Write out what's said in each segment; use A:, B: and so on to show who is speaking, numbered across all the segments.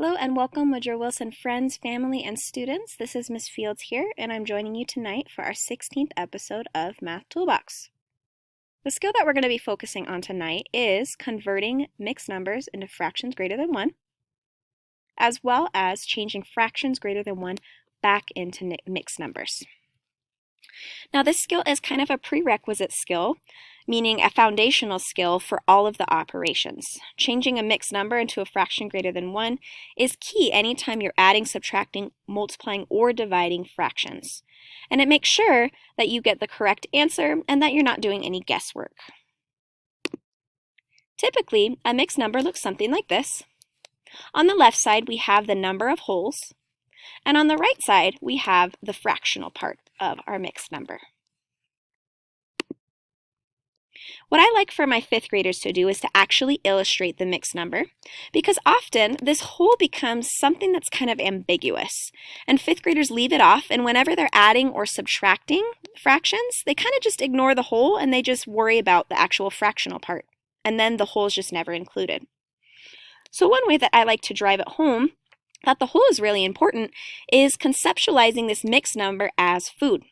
A: Hello and welcome, Woodrow Wilson friends, family, and students. This is Miss Fields here, and I'm joining you tonight for our 16th episode of Math Toolbox. The skill that we're going to be focusing on tonight is converting mixed numbers into fractions greater than 1, as well as changing fractions greater than 1 back into mixed numbers. Now, this skill is kind of a prerequisite skill, meaning a foundational skill for all of the operations. Changing a mixed number into a fraction greater than 1 is key anytime you're adding, subtracting, multiplying, or dividing fractions. And it makes sure that you get the correct answer and that you're not doing any guesswork. Typically, a mixed number looks something like this. On the left side, we have the number of wholes, and on the right side, we have the fractional part of our mixed number. What I like for my 5th graders to do is to actually illustrate the mixed number, because often this whole becomes something that's kind of ambiguous, and 5th graders leave it off, and whenever they're adding or subtracting fractions, they kind of just ignore the whole and they just worry about the actual fractional part, and then the whole is just never included. So one way that I like to drive it home that the whole is really important is conceptualizing this mixed number as food.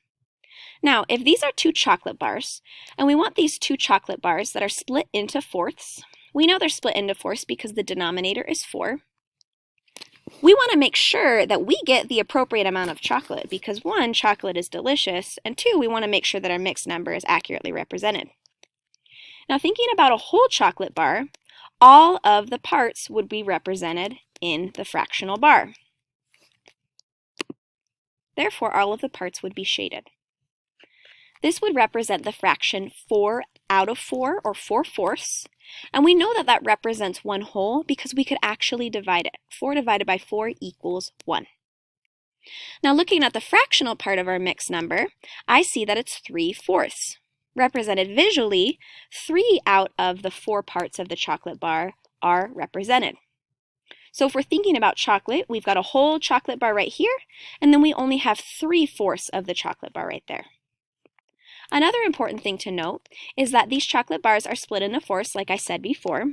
A: Now, if these are 2 chocolate bars, and we want these 2 chocolate bars that are split into fourths, we know they're split into fourths because the denominator is 4. We want to make sure that we get the appropriate amount of chocolate because 1, chocolate is delicious, and 2, we want to make sure that our mixed number is accurately represented. Now, thinking about a whole chocolate bar, all of the parts would be represented in the fractional bar. Therefore, all of the parts would be shaded. This would represent the fraction 4 out of 4, or 4/4, and we know that that represents 1 whole because we could actually divide it. 4 divided by 4 equals 1. Now, looking at the fractional part of our mixed number, I see that it's 3/4. Represented visually, 3 out of the 4 parts of the chocolate bar are represented. So if we're thinking about chocolate, we've got a whole chocolate bar right here, and then we only have 3/4 of the chocolate bar right there. Another important thing to note is that these chocolate bars are split into fourths, like I said before,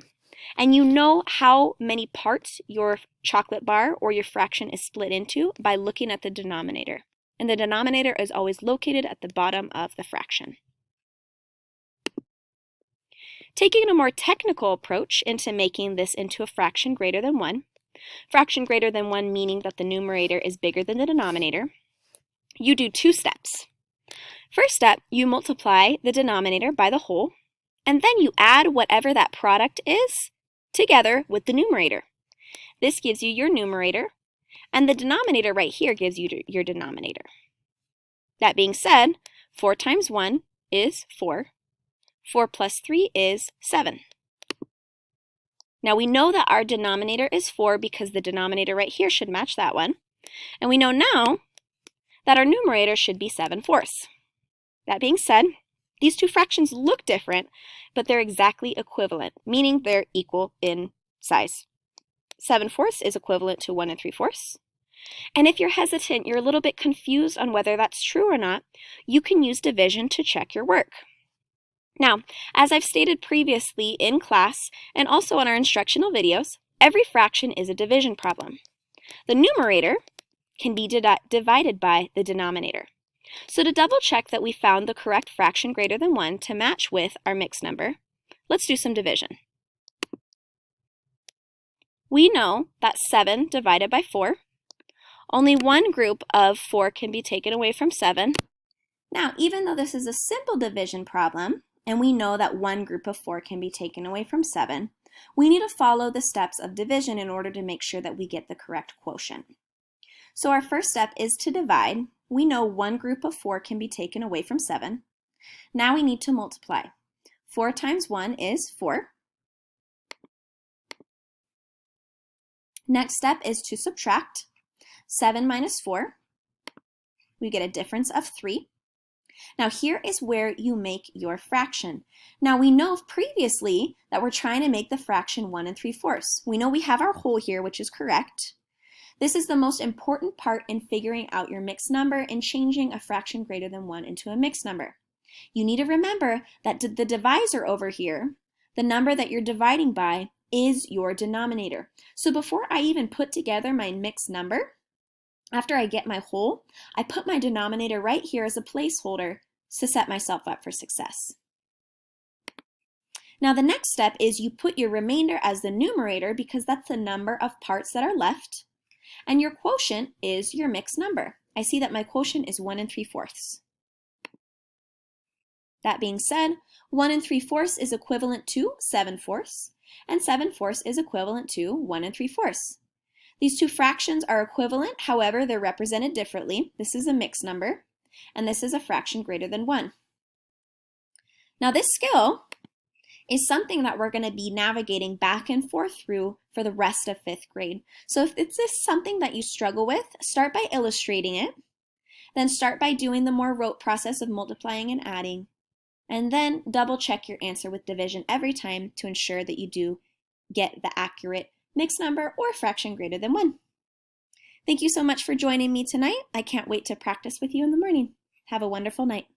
A: and you know how many parts your chocolate bar or your fraction is split into by looking at the denominator. And the denominator is always located at the bottom of the fraction. Taking a more technical approach into making this into a fraction greater than 1, fraction greater than 1 meaning that the numerator is bigger than the denominator, you do 2 steps. First step, you multiply the denominator by the whole, and then you add whatever that product is together with the numerator. This gives you your numerator, and the denominator right here gives you your denominator. That being said, 4 times 1 is 4. 4 plus 3 is 7. Now we know that our denominator is 4 because the denominator right here should match that one. And we know now that our numerator should be 7/4. That being said, these 2 fractions look different, but they're exactly equivalent, meaning they're equal in size. 7/4 is equivalent to 1 3/4. And if you're hesitant, you're a little bit confused on whether that's true or not, you can use division to check your work. Now, as I've stated previously in class and also on our instructional videos, every fraction is a division problem. The numerator can be divided by the denominator. So to double check that we found the correct fraction greater than 1 to match with our mixed number, let's do some division. We know that 7 divided by 4, only one group of 4 can be taken away from 7. Now, even though this is a simple division problem, and we know that one group of 4 can be taken away from 7, we need to follow the steps of division in order to make sure that we get the correct quotient. So our first step is to divide. We know one group of 4 can be taken away from 7. Now we need to multiply. 4 times 1 is 4. Next step is to subtract. 7 minus 4. We get a difference of 3. Now here is where you make your fraction. Now we know previously that we're trying to make the fraction 1 3/4. We know we have our whole here, which is correct. This is the most important part in figuring out your mixed number and changing a fraction greater than 1 into a mixed number. You need to remember that the divisor over here, the number that you're dividing by, is your denominator. So before I even put together my mixed number, after I get my whole, I put my denominator right here as a placeholder to set myself up for success. Now the next step is you put your remainder as the numerator because that's the number of parts that are left, and your quotient is your mixed number. I see that my quotient is 1 3/4. That being said, 1 3/4 is equivalent to 7/4, and 7/4 is equivalent to 1 3/4. These two fractions are equivalent, however, they're represented differently. This is a mixed number, and this is a fraction greater than 1. Now this skill is something that we're going to be navigating back and forth through for the rest of 5th grade. So if this is something that you struggle with, start by illustrating it, then start by doing the more rote process of multiplying and adding, and then double check your answer with division every time to ensure that you do get the accurate mixed number or fraction greater than 1. Thank you so much for joining me tonight. I can't wait to practice with you in the morning. Have a wonderful night.